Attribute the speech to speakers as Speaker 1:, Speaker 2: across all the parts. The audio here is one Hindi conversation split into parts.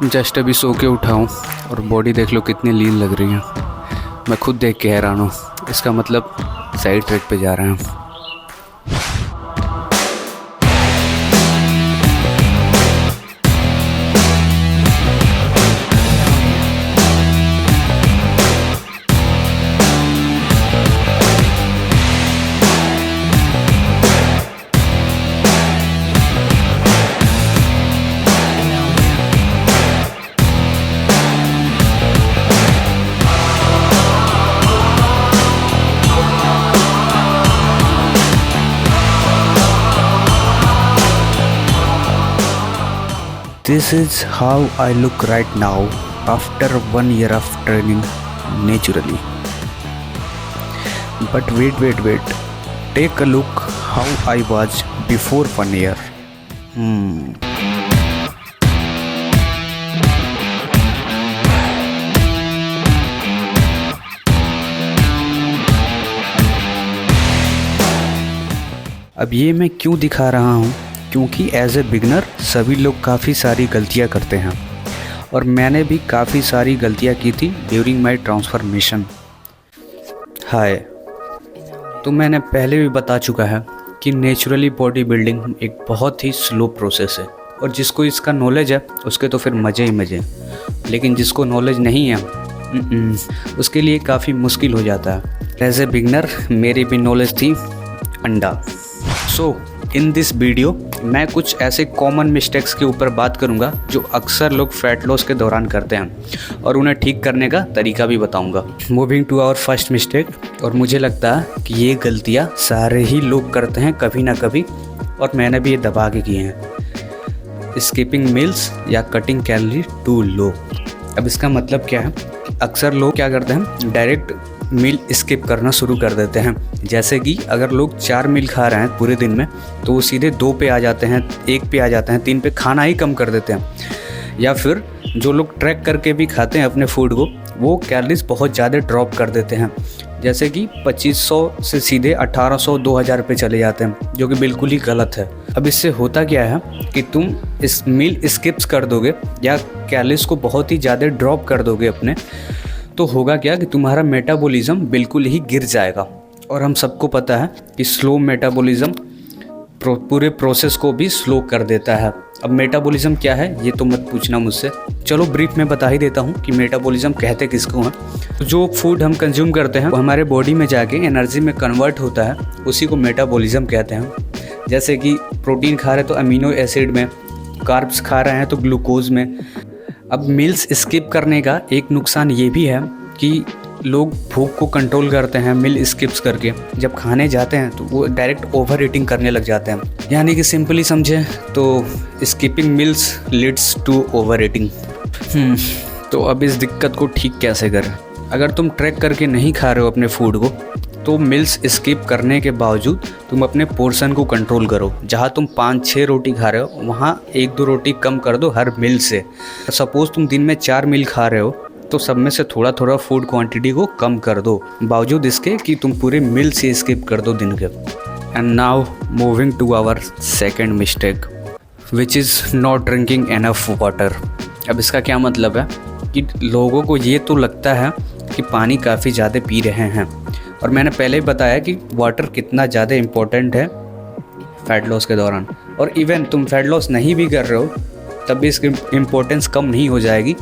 Speaker 1: जस्ट अभी सो के उठा हूँ और बॉडी देख लो कितनी लीन लग रही है। मैं खुद देख के हैरान हूँ। इसका मतलब सही ट्रैक पे जा रहे हैं। This is how I look right now after 1 year of training naturally. But wait. Take a look how I was before 1 year. अब ये मैं क्यों दिखा रहा हूँ? क्योंकि एज ए बिगनर सभी लोग काफ़ी सारी गलतियाँ करते हैं और मैंने भी काफ़ी सारी गलतियाँ की थी ड्यूरिंग माय ट्रांसफॉर्मेशन। हाय, तो मैंने पहले भी बता चुका है कि नेचुरली बॉडी बिल्डिंग एक बहुत ही स्लो प्रोसेस है और जिसको इसका नॉलेज है उसके तो फिर मज़े ही मज़े, लेकिन जिसको नॉलेज नहीं है उसके लिए काफ़ी मुश्किल हो जाता है। एज ए बिगनर मेरी भी नॉलेज थी अंडा। सो इन दिस वीडियो मैं कुछ ऐसे कॉमन मिस्टेक्स के ऊपर बात करूंगा जो अक्सर लोग फैट लॉस के दौरान करते हैं और उन्हें ठीक करने का तरीका भी बताऊंगा। Moving to our first mistake, और मुझे लगता है कि ये गलतियां सारे ही लोग करते हैं कभी ना कभी और मैंने भी ये दबा के किए हैं। स्किपिंग मील्स या कटिंग कैलोरी टू लो। अब इसका मतलब क्या है? अक्सर लोग क्या करते हैं, डायरेक्ट मील स्किप करना शुरू कर देते हैं। जैसे कि अगर लोग 4 मील खा रहे हैं पूरे दिन में तो वो सीधे 2 पे आ जाते हैं, 1 पे आ जाते हैं, 3 पे खाना ही कम कर देते हैं। या फिर जो लोग ट्रैक करके भी खाते हैं अपने फूड को, वो कैलोरीज बहुत ज़्यादा ड्रॉप कर देते हैं। जैसे कि 2500 से सीधे 1800 2000 पे चले जाते हैं, जो कि बिल्कुल ही गलत है। अब इससे होता क्या है कि तुम इस मील स्किप्स कर दोगे या कैलोरीज को बहुत ही ज़्यादा ड्रॉप कर दोगे अपने, तो होगा क्या कि तुम्हारा मेटाबॉलिज्म बिल्कुल ही गिर जाएगा। और हम सबको पता है कि स्लो मेटाबॉलिज्म पूरे प्रोसेस को भी स्लो कर देता है। अब मेटाबॉलिज्म क्या है ये तो मत पूछना मुझसे, चलो ब्रीफ में बता ही देता हूँ कि मेटाबॉलिज्म कहते किसको हैं। जो फूड हम कंज्यूम करते हैं वो हमारे बॉडी में जाके एनर्जी में कन्वर्ट होता है, उसी को मेटाबॉलिज्म कहते हैं। जैसे कि प्रोटीन खा रहे तो अमीनो एसिड में, कार्ब्स खा रहे हैं तो ग्लूकोज में। अब मील्स स्किप करने का एक नुकसान ये भी है कि लोग भूख को कंट्रोल करते हैं मील स्किप्स करके। जब खाने जाते हैं तो वो डायरेक्ट ओवर ईटिंग करने लग जाते हैं। यानी कि सिंपली समझे तो skipping meals leads to overeating. तो अब इस दिक्कत को ठीक कैसे करें? अगर तुम ट्रैक करके नहीं खा रहे हो अपने फूड को, तो मिल्स स्किप करने के बावजूद तुम अपने पोर्शन को कंट्रोल करो। जहाँ तुम 5-6 रोटी खा रहे हो वहाँ 1-2 रोटी कम कर दो हर मील से। सपोज़ तुम दिन में 4 मील खा रहे हो तो सब में से थोड़ा थोड़ा फूड क्वांटिटी को कम कर दो, बावजूद इसके कि तुम पूरे मील से स्किप कर दो दिन के। And now moving to our second mistake, which is not drinking enough water. अब इसका क्या मतलब है कि लोगों को ये तो लगता है कि पानी काफ़ी ज़्यादा पी रहे हैं, और मैंने पहले ही बताया कि वाटर कितना ज़्यादा इम्पोर्टेंट है फ़ैट लॉस के दौरान। और इवन तुम फैट लॉस नहीं भी कर रहे हो तब भी इसकी इम्पोर्टेंस कम नहीं हो जाएगी।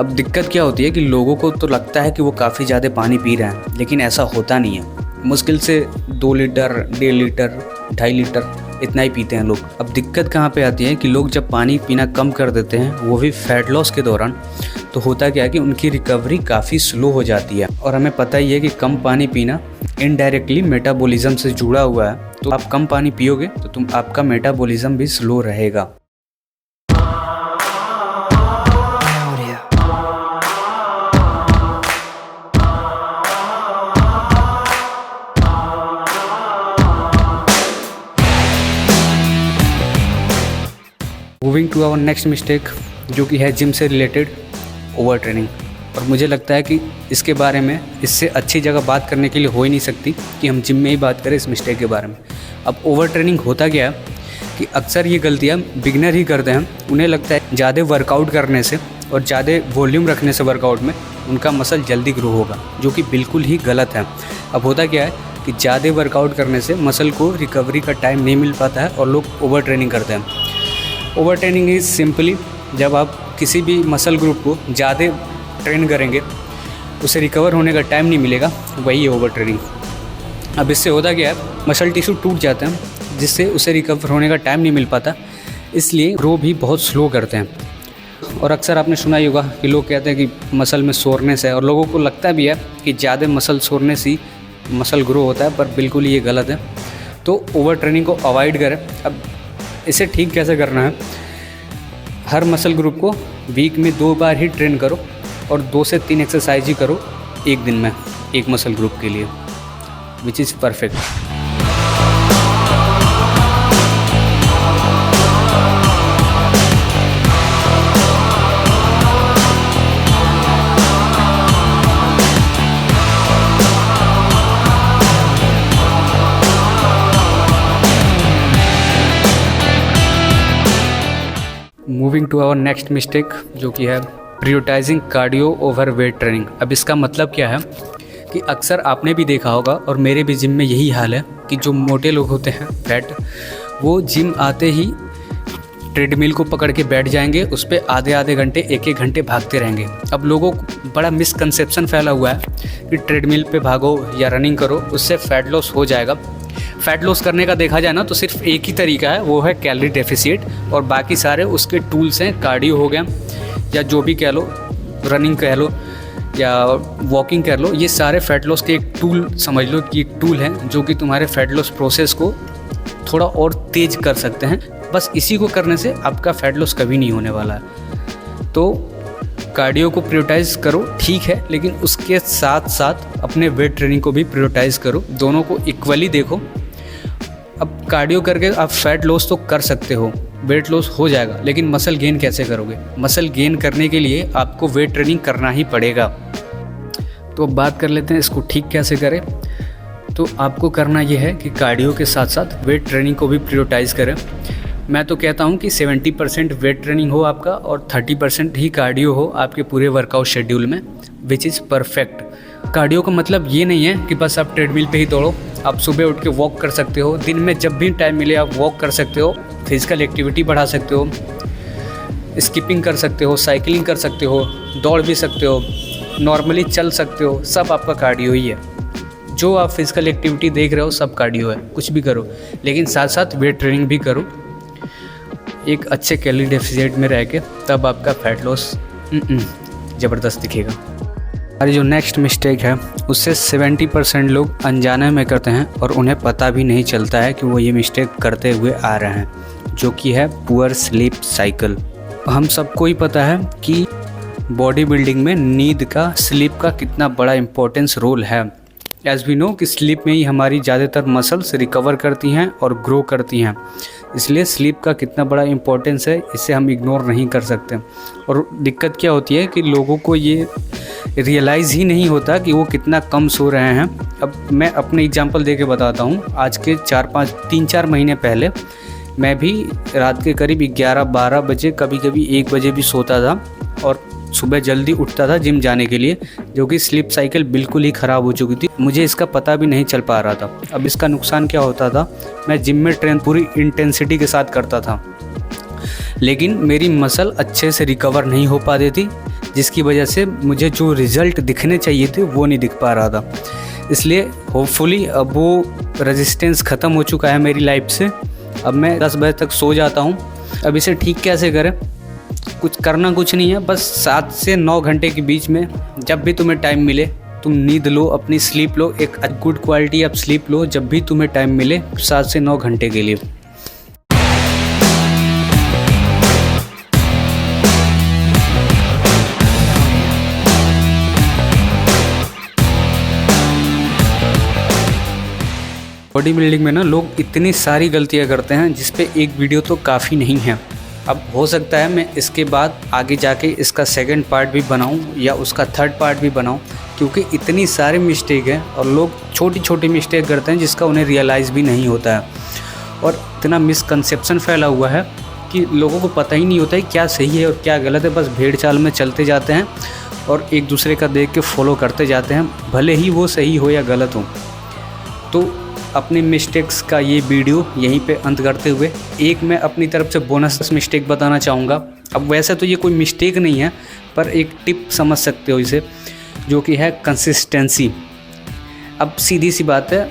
Speaker 1: अब दिक्कत क्या होती है कि लोगों को तो लगता है कि वो काफ़ी ज़्यादा पानी पी रहे हैं, लेकिन ऐसा होता नहीं है। मुश्किल से 2 लीटर, 1.5 लीटर, 2.5 लीटर इतना ही पीते हैं लोग। अब दिक्कत कहाँ पे आती है कि लोग जब पानी पीना कम कर देते हैं, वो भी फैट लॉस के दौरान, तो होता क्या है कि उनकी रिकवरी काफ़ी स्लो हो जाती है। और हमें पता ही है कि कम पानी पीना इनडायरेक्टली मेटाबॉलिज्म से जुड़ा हुआ है। तो आप कम पानी पियोगे तो आपका मेटाबॉलिज्म भी स्लो रहेगा। Moving to our next mistake, जो कि है जिम से रिलेटेड, ओवर ट्रेनिंग। और मुझे लगता है कि इसके बारे में इससे अच्छी जगह बात करने के लिए हो ही नहीं सकती कि हम जिम में ही बात करें इस मिस्टेक के बारे में। अब ओवर ट्रेनिंग होता क्या है कि अक्सर ये गलतियाँ बिगिनर ही करते हैं। उन्हें लगता है ज़्यादा वर्कआउट करने से और ज़्यादा वॉल्यूम रखने से वर्कआउट में उनका मसल जल्दी ग्रो होगा, जो कि बिल्कुल ही गलत है। अब होता क्या है कि ज़्यादा वर्कआउट करने से मसल को रिकवरी का टाइम नहीं मिल पाता है और लोग ओवर ट्रेनिंग करते हैं। ओवर ट्रेनिंग इज़ सिंपली जब आप किसी भी मसल ग्रुप को ज़्यादा ट्रेन करेंगे, उसे रिकवर होने का टाइम नहीं मिलेगा, वही है ओवर ट्रेनिंग। अब इससे होता क्या है, मसल टिश्यू टूट जाते हैं, जिससे उसे रिकवर होने का टाइम नहीं मिल पाता, इसलिए ग्रो भी बहुत स्लो करते हैं। और अक्सर आपने सुना ही होगा कि लोग कहते हैं कि मसल में सोरनेस है, और लोगों को लगता भी है कि ज़्यादा मसल सोरनेस ही मसल ग्रो होता है, पर बिल्कुल ये गलत है। तो ओवर ट्रेनिंग को अवॉइड करें। अब इसे ठीक कैसे करना है, हर मसल ग्रुप को वीक में 2 बार ही ट्रेन करो और 2 से 3 एक्सरसाइज ही करो एक दिन में एक मसल ग्रुप के लिए, which is perfect. Moving to our next mistake, जो कि है prioritising cardio over weight training. अब इसका मतलब क्या है कि अक्सर आपने भी देखा होगा और मेरे भी जिम में यही हाल है कि जो मोटे लोग होते हैं फैट, वो जिम आते ही ट्रेडमिल को पकड़ के बैठ जाएंगे, उस पर आधे घंटे 1-1 घंटे भागते रहेंगे। अब लोगों को बड़ा मिसकंसेप्शन फैला हुआ है कि ट्रेडमिल पे भागो या रनिंग करो, उससे फ़ैट लॉस हो जाएगा। फ़ैट लॉस करने का देखा जाए ना तो सिर्फ एक ही तरीका है, वो है कैलोरी डेफिसिट, और बाकी सारे उसके टूल्स हैं। कार्डियो हो गया या जो भी कह लो, रनिंग कह लो या वॉकिंग कर लो, ये सारे फ़ैट लॉस के एक टूल समझ लो कि एक टूल हैं जो कि तुम्हारे फ़ैट लॉस प्रोसेस को थोड़ा और तेज़ कर सकते हैं। बस इसी को करने से आपका फ़ैट लॉस कभी नहीं होने वाला है। तो कार्डियो को प्रायोरिटाइज़ करो, ठीक है, लेकिन उसके साथ साथ अपने वेट ट्रेनिंग को भी प्रायोरिटाइज़ करो, दोनों को इक्वली देखो। अब कार्डियो करके आप फ़ैट लॉस तो कर सकते हो, वेट लॉस हो जाएगा, लेकिन मसल गेन कैसे करोगे? मसल गेन करने के लिए आपको वेट ट्रेनिंग करना ही पड़ेगा। तो अब बात कर लेते हैं इसको ठीक कैसे करें। तो आपको करना ये है कि कार्डियो के साथ साथ वेट ट्रेनिंग को भी प्रायोरिटाइज़ करें। मैं तो कहता हूँ कि 70% वेट ट्रेनिंग हो आपका और 30% ही कार्डियो हो आपके पूरे वर्कआउट शेड्यूल में, विच इज़ परफेक्ट। कार्डियो का मतलब ये नहीं है कि बस आप ट्रेडमिल पे ही दौड़ो। आप सुबह उठ के वॉक कर सकते हो, दिन में जब भी टाइम मिले आप वॉक कर सकते हो, फिजिकल एक्टिविटी बढ़ा सकते हो, स्किपिंग कर सकते हो, साइकिलिंग कर सकते हो, दौड़ भी सकते हो, नॉर्मली चल सकते हो, सब आपका कार्डियो ही है। जो आप फिजिकल एक्टिविटी देख रहे हो सब कार्डियो है, कुछ भी करो, लेकिन साथ साथ वेट ट्रेनिंग भी करो एक अच्छे कैलोरी डेफिसिट में रह के, तब आपका फ़ैट लॉस ज़बरदस्त दिखेगा। हमारी जो नेक्स्ट मिस्टेक है उससे 70% लोग अनजाने में करते हैं और उन्हें पता भी नहीं चलता है कि वो ये मिस्टेक करते हुए आ रहे हैं, जो कि है पुअर स्लीप साइकिल। हम सबको ही पता है कि बॉडी बिल्डिंग में नींद का, स्लीप का कितना बड़ा इम्पोर्टेंस रोल है। एज वी नो कि स्लीप में ही हमारी ज़्यादातर मसल्स रिकवर करती हैं और ग्रो करती हैं, इसलिए स्लीप का कितना बड़ा इम्पोर्टेंस है इसे हम इग्नोर नहीं कर सकते। और दिक्कत क्या होती है कि लोगों को ये रियलाइज़ ही नहीं होता कि वो कितना कम सो रहे हैं। अब मैं अपने एग्जांपल दे के बताता हूँ। आज के 3-4 महीने पहले मैं भी रात के करीब 11-12 बजे, कभी कभी 1 बजे भी सोता था और सुबह जल्दी उठता था जिम जाने के लिए, जो कि स्लीप साइकिल बिल्कुल ही ख़राब हो चुकी थी। मुझे इसका पता भी नहीं चल पा रहा था। अब इसका नुकसान क्या होता था, मैं जिम में ट्रेन पूरी इंटेंसिटी के साथ करता था, लेकिन मेरी मसल अच्छे से रिकवर नहीं हो पाती थी, जिसकी वजह से मुझे जो रिज़ल्ट दिखने चाहिए थे वो नहीं दिख पा रहा था। इसलिए होपफुली अब वो रेजिस्टेंस ख़त्म हो चुका है मेरी लाइफ से। अब मैं 10 बजे तक सो जाता हूँ। अब इसे ठीक कैसे करें? कुछ नहीं है, बस 7 से 9 घंटे के बीच में जब भी तुम्हें टाइम मिले तुम नींद लो, अपनी स्लीप लो, एक गुड क्वालिटी ऑफ स्लीप लो जब भी तुम्हें टाइम मिले 7 से 9 घंटे के लिए। बॉडी बिल्डिंग में ना लोग इतनी सारी गलतियां करते हैं जिस पे एक वीडियो तो काफ़ी नहीं है। अब हो सकता है मैं इसके बाद आगे जाके इसका सेकंड पार्ट भी बनाऊं या उसका थर्ड पार्ट भी बनाऊं, क्योंकि इतनी सारी मिस्टेक है और लोग छोटी छोटी मिस्टेक करते हैं जिसका उन्हें रियलाइज़ भी नहीं होता है। और इतना मिसकंसेप्शन फैला हुआ है कि लोगों को पता ही नहीं होता है क्या सही है और क्या गलत है। बस भेड़ चाल में चलते जाते हैं और एक दूसरे का देख के फॉलो करते जाते हैं, भले ही वो सही हो या गलत हो। तो अपनी मिस्टेक्स का ये वीडियो यहीं पे अंत करते हुए एक मैं अपनी तरफ से बोनस मिस्टेक बताना चाहूँगा। अब वैसे तो ये कोई मिस्टेक नहीं है, पर एक टिप समझ सकते हो इसे, जो कि है कंसिस्टेंसी। अब सीधी सी बात है,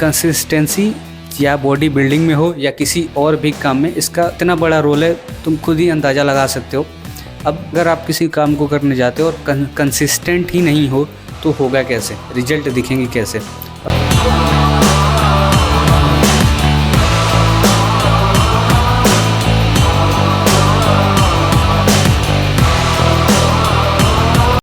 Speaker 1: कंसिस्टेंसी या बॉडी बिल्डिंग में हो या किसी और भी काम में, इसका इतना बड़ा रोल है, तुम खुद ही अंदाज़ा लगा सकते हो। अब अगर आप किसी काम को करने जाते हो और कंसिस्टेंट ही नहीं हो तो होगा कैसे, रिजल्ट दिखेंगे कैसे।